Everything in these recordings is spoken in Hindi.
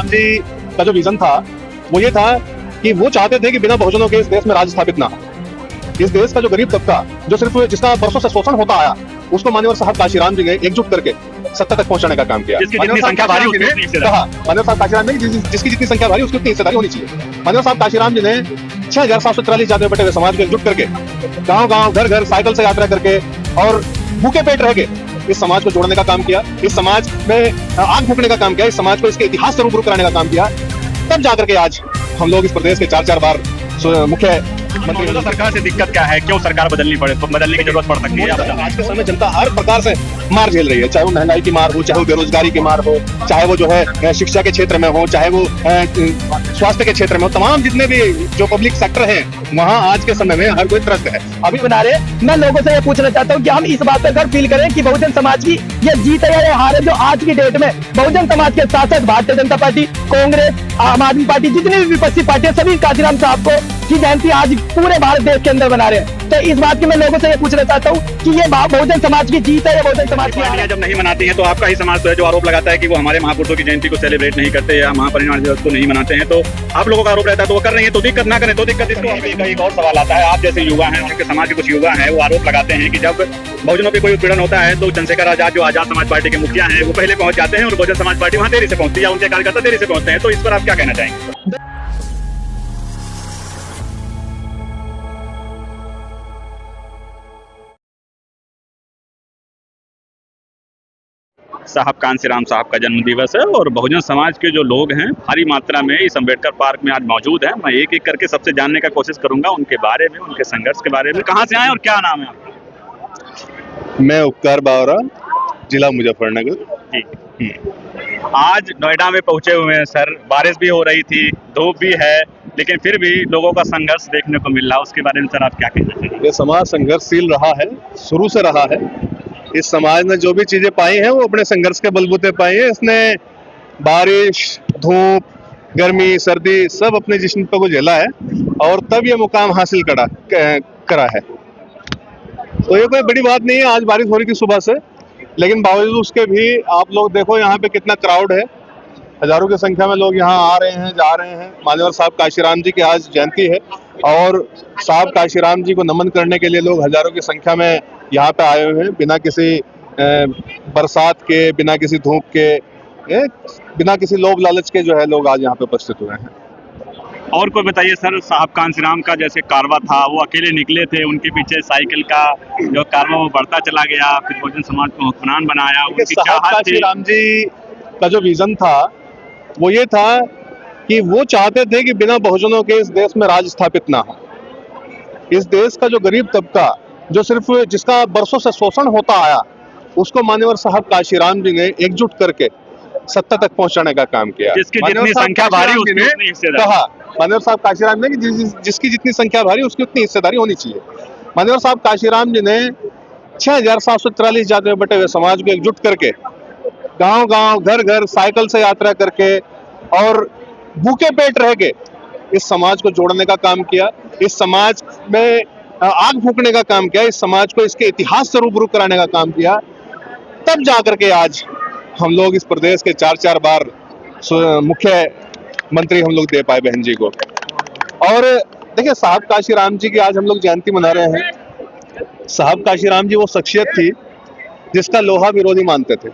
श्रीराम जी का जो विजन था वो ये था कि वो चाहते थे कि बिना बहुजनों के इस देश में राज स्थापित ना हो। इस देश का जो गरीब तबका जो सिर्फ जिसका बरसों से शोषण होता आया उसको माननीय साहब काशीराम जी ने एकजुट करके सत्ता तक पहुंचाने का काम किया। माननीय साहब काशीराम जी ने कहा, माननीय साहब काशीराम ने जिसकी जितनी संख्या भारी उसकी उतनी हिस्सेदारी होनी चाहिए। माननीय साहब काशीराम जी ने 6743 जाति में बटे हुए समाज को एकजुट करके गांव-गांव घर-घर साइकिल से यात्रा करके और भूखे पेट रह के इस समाज को जोड़ने का काम किया, इस समाज में आग फूकने का काम किया, इस समाज को इसके इतिहास से रूबरू कराने का काम किया। तब जाकर के आज हम लोग इस प्रदेश के 4-4 बार मुख्य मौजूदा सरकार से दिक्कत क्या है, क्यों सरकार बदलने की जरूरत पड़ सकती है? आज के समय जनता हर प्रकार से मार झेल रही है, चाहे वो महंगाई की मार हो, चाहे वो बेरोजगारी की मार हो, चाहे वो जो है शिक्षा के क्षेत्र में हो, चाहे वो स्वास्थ्य के क्षेत्र में हो। तमाम जितने भी जो पब्लिक सेक्टर है वहाँ आज के समय में हर कोई त्रस्त है। अभी बना रहे, मैं लोगों से ये पूछना चाहता हूँ कि हम इस बात पर गर्व फील करें कि बहुजन समाज की ये जीत है या ये हार है, जो आज की डेट में बहुजन समाज के साथ साथ भारतीय जनता पार्टी, कांग्रेस, आम आदमी पार्टी, जितनी भी विपक्षी पार्टियां सभी काशीराम साहब को की जयंती आज पूरे भारत देश के अंदर बना रहे हैं। तो इस बात की मैं लोगों से ये पूछना चाहता हूँ कि ये बहुजन समाज की जीत है या बहुजन समाज की हार है? जब नहीं मनाती हैं तो आपका ही समाज तो है जो आरोप लगाता है कि वो हमारे महापुरुषों की जयंती को सेलिब्रेट नहीं करते या महापरिनिर्वाण दिवस को नहीं मनाते हैं, तो आप लोगों का आरोप रहता है तो वो कर रही है, तो दिक्कत ना करें तो दिक्कत। इसको एक और सवाल आता है, आप जैसे युवा हैं, उनके समाज के कुछ युवा हैं, वो आरोप लगाते हैं कि जब बहुजनों पे कोई उत्पीड़न होता है तो चंद्रशेखर आजाद जो आजाद समाज पार्टी के मुखिया हैं वो पहले पहुंच जाते हैं और बहुजन समाज पार्टी वहां देरी से पहुंचती है या उनके कार्यकर्ता देरी से पहुंचते हैं, तो इस पर आप क्या कहना चाहेंगे? साहब कांशीराम साहब का जन्म दिवस है और बहुजन समाज के जो लोग हैं भारी मात्रा में इस अम्बेडकर पार्क में आज मौजूद हैं। मैं एक एक करके सबसे जानने का कोशिश करूंगा उनके बारे में, उनके संघर्ष के बारे में। कहाँ से आए और क्या नाम है आपका? मैं उपकार बावरा, जिला मुजफ्फरनगर। जी, आज नोएडा में पहुंचे हुए हैं सर। बारिश भी हो रही थी, धूप भी है, लेकिन फिर भी लोगों का संघर्ष देखने को मिल रहा है। उसके बारे में सर आप क्या कहना चाहेंगे? ये समाज संघर्षशील रहा है, शुरू से रहा है। इस समाज ने जो भी चीजें पाई हैं वो अपने संघर्ष के बलबूते पाई है। इसने बारिश, धूप, गर्मी, सर्दी सब अपने जिस्म पर को झेला है और तब ये मुकाम हासिल करा है। तो ये कोई बड़ी बात नहीं है। आज बारिश हो रही थी सुबह से, लेकिन बावजूद उसके भी आप लोग देखो यहाँ पे कितना क्राउड है। हजारों की संख्या में लोग यहाँ आ रहे हैं, जा रहे हैं। माननीय साहब काशीराम जी की आज जयंती है और साहब काशीराम जी को नमन करने के लिए लोग हजारों की संख्या में यहाँ पे आए हुए हैं। बिना किसी बरसात के, बिना किसी धूप के, बिना किसी लोभ लालच के जो है लोग आज यहाँ पे उपस्थित हुए हैं। और कोई बताइए सर, साहब कांशीराम का जैसे कारवा था वो अकेले निकले थे, उनके पीछे साइकिल का जो कारवा वो बढ़ता चला गया, फिर बहुजन समाज को हुक्मरान बनाया। साहब काशीराम जी का जो विजन था वो ये था कि वो चाहते थे कि बिना बहुजनों के इस देश में राज स्थापित ना हो। इस देश का जो गरीब तबका जो सिर्फ जिसका बरसों से शोषण होता आया उसको माननीय साहब काशीराम जी ने एकजुट करके सत्ता तक पहुंचाने का काम किया। जिसकी जितनी संख्या भारी उसकी उतनी हिस्सेदारी। कहा माननीय साहब काशीराम ने कि जिसकी जितनी संख्या भारी उसकी उतनी हिस्सेदारी होनी चाहिए। माननीय साहब काशीराम जी ने 6743 जाति में बटे हुए समाज को एकजुट करके गांव-गांव घर-घर साइकिल से यात्रा करके और भूखे पेट रह के इस समाज को जोड़ने का काम किया, इस समाज में आग फूकने का काम किया, इस समाज को इसके इतिहास से रूबरू कराने का काम किया। तब जाकर के आज हम लोग इस प्रदेश के 4-4 बार मुख्य मंत्री हम लोग दे पाए बहन जी को। और देखिए साहब काशीराम जी की आज हम लोग जयंती मना रहे हैं। साहब काशीराम जी वो शख्सियत थी जिसका लोहा विरोधी मानते थे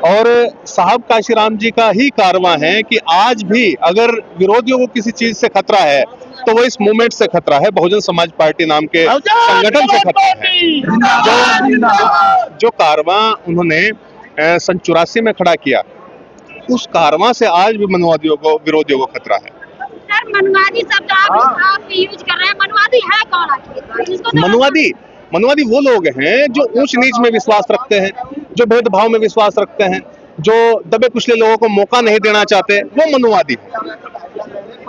और साहब काशीराम जी का ही कारवां है कि आज भी अगर विरोधियों को किसी चीज से खतरा है तो वो इस मूवमेंट से खतरा है, बहुजन समाज पार्टी नाम के संगठन से खतरा है। जो कारवां उन्होंने सन 84 में खड़ा किया, उस कारवां से आज भी मनुवादियों को, विरोधियों को खतरा है। सर मनुवादी शब्द आप यूज कर रहे हैं, मनुवादी है कौन? मनुवादी वो लोग हैं जो ऊंच नीच में विश्वास रखते हैं, जो भेदभाव में विश्वास रखते हैं, जो दबे कुचले लोगों को मौका नहीं देना चाहते, वो मनुवादी है।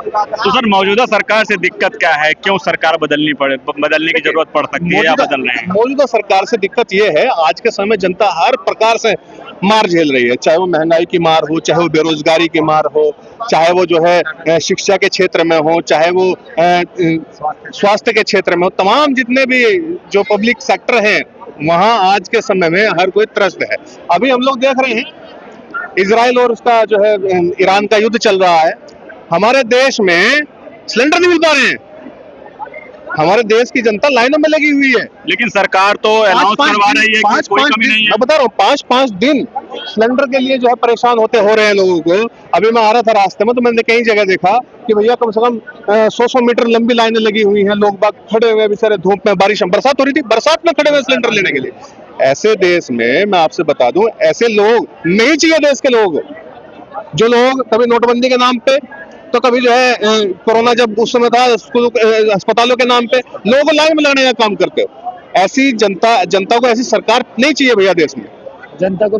तो सर मौजूदा सरकार से दिक्कत क्या है, क्यों सरकार बदलने की जरूरत पड़ सकती है या बदल रहे हैं? मौजूदा सरकार से दिक्कत ये है, आज के समय जनता हर प्रकार से मार झेल रही है, चाहे वो महंगाई की मार हो, चाहे वो बेरोजगारी की मार हो, चाहे वो जो है शिक्षा के क्षेत्र में हो, चाहे वो स्वास्थ्य के क्षेत्र में हो। तमाम जितने भी जो पब्लिक सेक्टर हैं वहाँ आज के समय में हर कोई त्रस्त है। अभी हम लोग देख रहे हैं इजराइल और उसका जो है ईरान का युद्ध चल रहा है, हमारे देश में सिलेंडर नहीं मिल पा रहे हैं। हमारे देश की जनता लाइनों में लगी हुई है। लेकिन सरकार तो अनाउंस करवा रही है कि कोई कमी नहीं है। मैं बता रहा हूँ 5-5 दिन सिलेंडर के लिए जो है परेशान हो रहे हैं लोगों को। अभी मैं आ रहा था रास्ते में तो मैंने कई जगह देखा कि भैया कम से कम 100 मीटर लंबी लाइनें लगी हुई हैं, लोग बाग खड़े हुए बेचारे धूप में, बरसात हो रही थी, बरसात में खड़े हुए सिलेंडर लेने के लिए। ऐसे देश में मैं आपसे बता दूं, ऐसे लोग नहीं चाहिए देश के लोग। जो लोग कभी नोटबंदी के नाम पे, तो कभी जो है कोरोना जब उस समय था अस्पतालों के नाम पे लोगों को लाइन में लगाने का काम करते हो, ऐसी जनता को ऐसी सरकार नहीं चाहिए भैया देश में। जनता को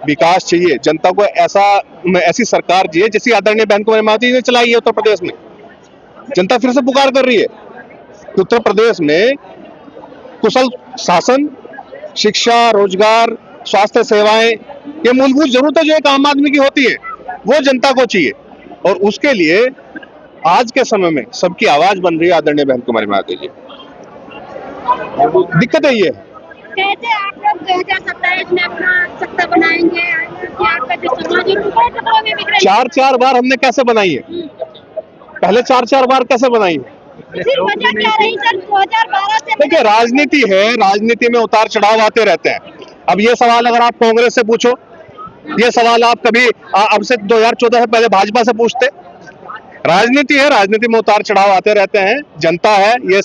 विकास चाहिए, जनता को ऐसी सरकार चाहिए जैसी आदरणीय बहन कुमारी मायावती ने चलाई है उत्तर प्रदेश में। जनता फिर से पुकार कर रही है कि उत्तर प्रदेश में कुशल शासन, शिक्षा, रोजगार, स्वास्थ्य सेवाएं, ये मूलभूत जरूरतें जो एक आम आदमी की होती है वो जनता को चाहिए। और उसके लिए आज के समय में सबकी आवाज बन रही है आदरणीय बहन कुमारी मायावती जी। दिक्कत है ये। कैसे आप लोग 2027 में अपना सत्ता बनाएंगे? आपका जो समाज है टुकड़ों में बिखरे। 4 बार हमने कैसे बनाई है? पहले 4 बार कैसे बनाई है? सिर्फ वजह क्या रही सर 2012 से? देखिए राजनीति है, राजनीति में उतार चढ़ाव आते रहते हैं। अब ये सवाल अगर आप कांग्रेस से पूछो, ये सवाल आप कभी अब से 2014 से पहले भाजपा से पूछते। राजनीति है, राजनीति में उतार चढ़ाव आते रहते हैं। जनता है, ये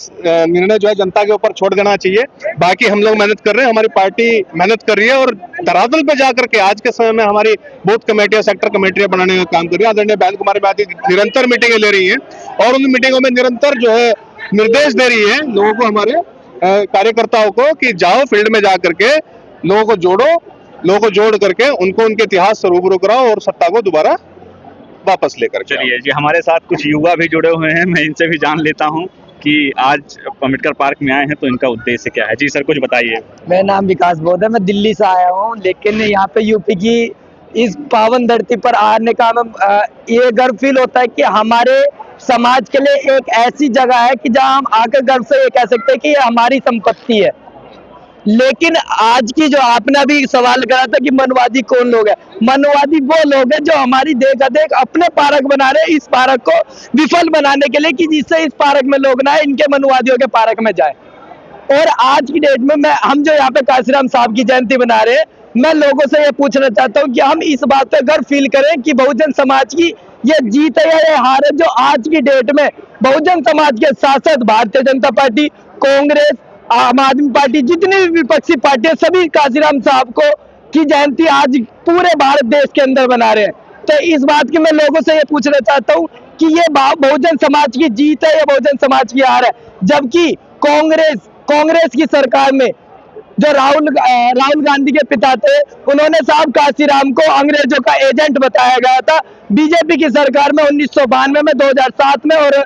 निर्णय जो है जनता के ऊपर छोड़ देना चाहिए। बाकी हम लोग मेहनत कर रहे हैं, हमारी पार्टी मेहनत कर रही है और धरातल पे जाकर के आज के समय में हमारी बूथ कमेटियां, सेक्टर कमेटियां बनाने का काम कर रही है। आदरणीय बहन कुमारी मायावती निरंतर मीटिंगें ले रही है और उन मीटिंगों में निरंतर जो है निर्देश दे रही है लोगों को, हमारे कार्यकर्ताओं को, कि जाओ फील्ड में जा करके लोगों को जोड़ो, लोगों को जोड़ करके उनको उनके इतिहास से रूबरू कराओ और सत्ता को दोबारा वापस लेकर। चलिए जी, हमारे साथ कुछ युवा भी जुड़े हुए हैं, मैं इनसे भी जान लेता हूं कि आज अम्बेडकर पार्क में आए हैं तो इनका उद्देश्य क्या है। जी सर, कुछ बताइए। मेरा नाम विकास बोध है, मैं दिल्ली से आया हूँ, लेकिन यहाँ पे यूपी की इस पावन धरती पर आने का हमें ये गर्व फील होता है कि हमारे समाज के लिए एक ऐसी जगह है कि जहाँ हम आकर गर्व से ये कह सकते हैं कि ये हमारी संपत्ति है। लेकिन आज की जो आपने अभी सवाल करा था कि मनुवादी कौन लोग है, मनुवादी वो लोग हैं जो हमारी देखा देख अपने पार्क बना रहे हैं, इस पार्क को विफल बनाने के लिए कि जिससे इस पार्क में लोग ना इनके मनुवादियों के पार्क में जाए। और आज की डेट में हम जो यहाँ पे काशीराम साहब की जयंती बना रहे हैं, मैं लोगों से ये पूछना चाहता हूँ कि हम इस बात पे गर्व फील करें कि बहुजन समाज की ये जीत है या ये हार है, जो आज की डेट में बहुजन समाज के साथ साथ भारतीय जनता पार्टी, कांग्रेस, आम आदमी पार्टी, जितनी भी विपक्षी पार्टियां, सभी काशीराम साहब को की जयंती आज पूरे भारत देश के अंदर बना रहे हैं। तो इस बात की मैं लोगों से ये पूछना चाहता हूँ कि ये बहुजन समाज की जीत है या बहुजन समाज की हार है। जबकि कांग्रेस की सरकार में जो राहुल गांधी के पिता थे, उन्होंने साहब काशीराम को अंग्रेजों का एजेंट बताया गया था। बीजेपी की सरकार में 1992 में, 2007 में और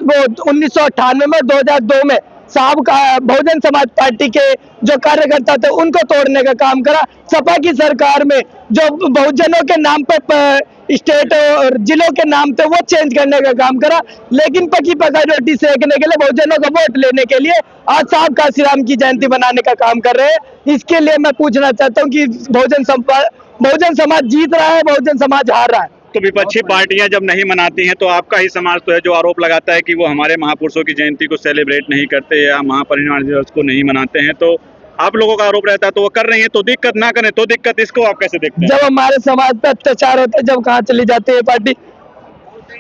वो 1998 में, 2002 में साहब का बहुजन समाज पार्टी के जो कार्यकर्ता थे उनको तोड़ने का काम करा। सपा की सरकार में जो बहुजनों के नाम पर स्टेट और जिलों के नाम पे वो चेंज करने का काम करा। लेकिन पकी पकाई रोटी सेकने के लिए, बहुजनों का वोट लेने के लिए आज साहब काशीराम की जयंती बनाने का काम कर रहे हैं। इसके लिए मैं पूछना चाहता हूँ कि बहुजन समाज जीत रहा है, बहुजन समाज हार रहा है। तो विपक्षी पार्टियां जब नहीं मनाती हैं तो आपका ही समाज तो है जो आरोप लगाता है कि वो हमारे महापुरुषों की जयंती को सेलिब्रेट नहीं करते या महापरिनिर्वाण दिवस को नहीं मनाते हैं, तो आप लोगों का आरोप रहता है तो वो कर रही है तो दिक्कत, ना करें तो दिक्कत, इसको आप कैसे देखते हैं? जब हमारे समाज पे अत्याचार होते हैं, जब कहाँ चली जाती है पार्टी?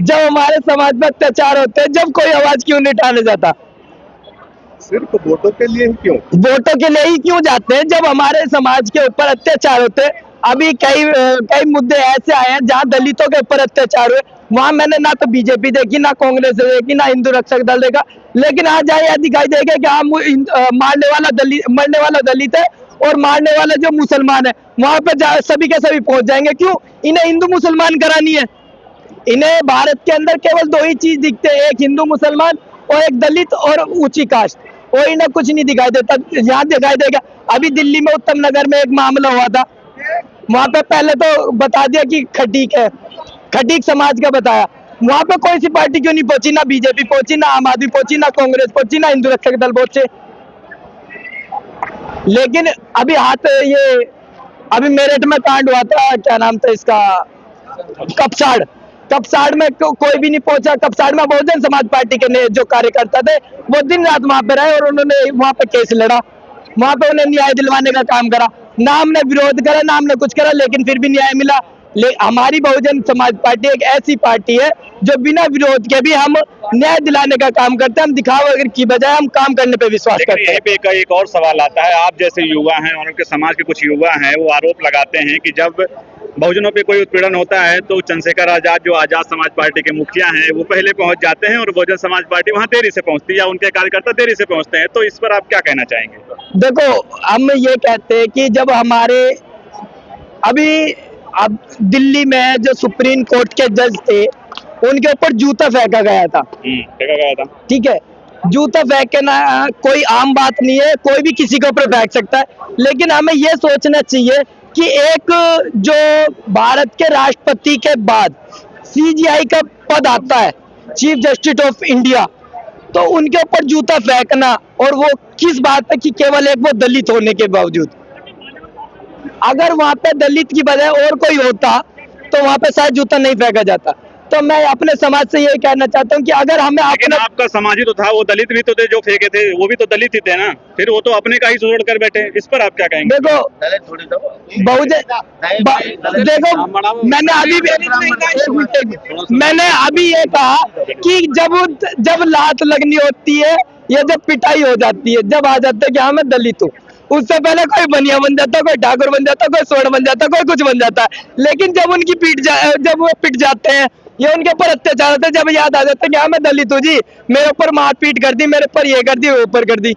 जब हमारे समाज पे अत्याचार होते हैं, जब कोई आवाज क्यों नहीं उठाने जाता? सिर्फ वोटों के लिए ही क्यों? वोटों के लिए ही क्यों जाते हैं जब हमारे समाज के ऊपर अत्याचार होते हैं? अभी कई मुद्दे ऐसे आए हैं जहां दलितों के ऊपर अत्याचार हुए, वहां मैंने ना तो बीजेपी देखी, ना कांग्रेस देखी, ना हिंदू रक्षक दल देखा। लेकिन आज यह दिखाई देगा कि हम मरने वाला दलित है और मारने वाला जो मुसलमान है, वहां पे सभी के सभी पहुंच जाएंगे। क्यों? इन्हें हिंदू मुसलमान करानी है। इन्हें भारत के अंदर केवल 2 ही चीज दिखते हैं, एक हिंदू मुसलमान और एक दलित और ऊंची कास्ट, और इन्हें कुछ नहीं दिखाई देता। यहाँ दिखाई देगा, अभी दिल्ली में उत्तम नगर में एक मामला हुआ था, वहां पे पहले तो बता दिया कि खटीक है, खटीक समाज का बताया। वहां पे कोई सी पार्टी क्यों नहीं पहुंची? ना बीजेपी पहुंची, ना आम आदमी पहुंची, ना कांग्रेस पहुंची, ना हिंदू रक्षक दल पहुंचे। लेकिन अभी अभी मेरठ में कांड हुआ था, क्या नाम था इसका, कपसाड़ में कोई भी नहीं पहुंचा। कपसाड़ में बहुजन समाज पार्टी के जो कार्यकर्ता थे वो दिन रात वहां पे रहे और उन्होंने वहां पे केस लड़ा, वहां पे उन्हें न्याय दिलवाने का काम करा। ना हमने विरोध करा, ना हमने कुछ करा, लेकिन फिर भी न्याय मिला। हमारी बहुजन समाज पार्टी एक ऐसी पार्टी है जो बिना विरोध के भी हम न्याय दिलाने का काम करते हैं। हम दिखावे की बजाय हम काम करने पे विश्वास लेकिन करते हैं। यहीं पे एक और सवाल आता है, आप जैसे युवा हैं और उनके समाज के कुछ युवा हैं, वो आरोप लगाते हैं कि जब बहुजनों पे कोई उत्पीड़न होता है तो चंद्रशेखर आजाद, जो आजाद समाज पार्टी के मुखिया हैं, वो पहले पहुंच जाते हैं और बहुजन समाज पार्टी वहां देरी से पहुंचती है या उनके कार्यकर्ता देरी से पहुंचते हैं। तो इस पर आप क्या कहना चाहेंगे? देखो, हम ये कहते हैं कि जब हमारे अब दिल्ली में जो सुप्रीम कोर्ट के जज थे उनके ऊपर जूता फेंका गया था, फेंका गया था, ठीक है, जूता फेंक के ना कोई आम बात नहीं है, कोई भी किसी के ऊपर फेंक सकता है। लेकिन हमें ये सोचना चाहिए कि एक जो भारत के राष्ट्रपति के बाद सीजीआई का पद आता है, चीफ जस्टिस ऑफ इंडिया, तो उनके ऊपर जूता फेंकना, और वो किस बात पे कि केवल एक वो दलित होने के बावजूद। अगर वहां पे दलित की बजाय और कोई होता तो वहां पे शायद जूता नहीं फेंका जाता। तो मैं अपने समाज से यही कहना चाहता हूँ कि अगर हमें लेकिन आपका समाज ही तो था, वो दलित भी तो थे जो फेंके थे, वो भी तो दलित ही थे ना, फिर वो तो अपने का ही सोच कर बैठे। इस पर आप क्या कहेंगे? देखो मैंने अभी ये कहा कि जब लात लगनी होती है या जब पिटाई हो जाती है, जब आ जाते हैं कि हाँ मैं दलित हूँ, उससे पहले कोई बनिया बन जाता, कोई ठाकुर बन जाता, कोई स्वर्ण बन जाता, कोई कुछ बन जाता है। लेकिन जब उनकी जब वो पिट जाते हैं या उनके ऊपर अत्याचार होते हैं, जब याद आ जाता है कि हाँ मैं दलित हूँ जी, मेरे ऊपर मारपीट कर दी, मेरे ऊपर ये कर दी, वो ऊपर कर दी,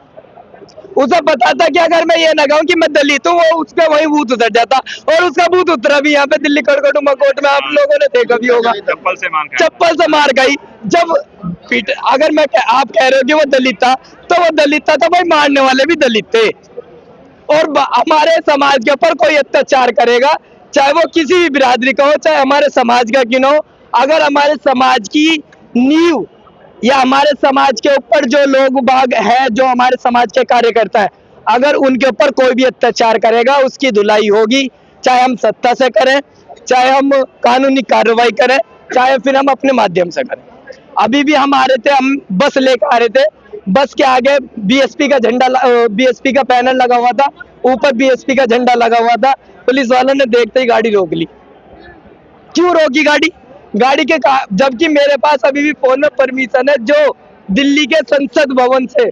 उसे पता था कि अगर मैं ये ना कहूँ कि मैं दलित हूँ, वो उसका वही भूत उतर जाता। और उसका भूत उतरा भी यहाँ पे दिल्ली कड़कड़ुमा कोर्ट में, आप लोगों ने देखा भी होगा, चप्पल से मार गई। जब अगर आप कह रहे हो कि वो दलित था, तो वो दलित था तो भाई मारने वाले भी दलित थे। और हमारे समाज के ऊपर कोई अत्याचार करेगा, चाहे वो किसी भी बिरादरी का हो, चाहे हमारे समाज का क्यों हो, अगर हमारे समाज की नींव या हमारे समाज के ऊपर जो लोग बाग है, जो हमारे समाज के कार्यकर्ता है, अगर उनके ऊपर कोई भी अत्याचार करेगा, उसकी धुलाई होगी। चाहे हम सत्ता से करें, चाहे हम कानूनी कार्रवाई करें, चाहे फिर हम अपने माध्यम से करें। अभी भी हम आ रहे थे, हम बस लेकर आ रहे थे, बस के आगे बीएसपी का झंडा, बीएसपी का पैनल लगा हुआ था, ऊपर बीएसपी का झंडा लगा हुआ था। पुलिस वालों ने देखते ही गाड़ी रोक ली। क्यों रोकी गाड़ी के जबकि मेरे पास अभी भी फोन में परमिशन है, जो दिल्ली के संसद भवन से,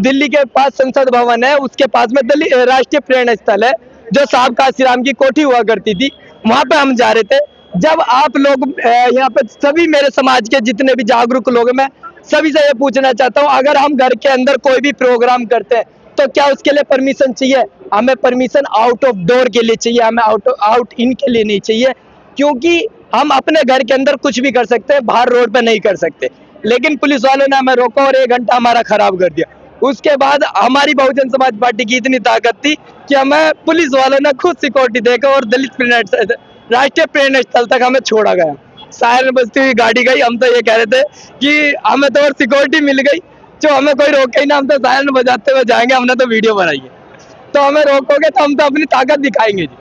दिल्ली के पास संसद भवन है, उसके पास में राष्ट्रीय प्रेरणा स्थल है, जो साहब काशीराम की कोठी हुआ करती थी, वहां पे हम जा रहे थे। जब आप लोग यहाँ पे सभी मेरे समाज के जितने भी जागरूक लोग हैं, मैं सभी से ये पूछना चाहता हूँ, अगर हम घर के अंदर कोई भी प्रोग्राम करते हैं तो क्या उसके लिए परमिशन चाहिए? हमें परमिशन आउट ऑफ डोर के लिए चाहिए, हमें आउट इन के लिए नहीं चाहिए, क्योंकि हम अपने घर के अंदर कुछ भी कर सकते हैं, बाहर रोड पे नहीं कर सकते। लेकिन पुलिस वालों ने हमें रोका और 1 घंटा हमारा खराब कर दिया। उसके बाद हमारी बहुजन समाज पार्टी की इतनी ताकत थी कि हमें पुलिस वालों ने खुद सिक्योरिटी देकर और दलित राष्ट्रीय प्रेरणा स्थल तक हमें छोड़ा गया। सायरन बजती हुई गाड़ी गई, हम तो ये कह रहे थे कि हमें तो और सिक्योरिटी मिल गई, जो हमें कोई रोके ही ना, हम तो सायरन बजाते हुए जाएंगे, हमने तो वीडियो बनाई है, तो हमें रोकोगे तो हम तो अपनी ताकत दिखाएंगे जी।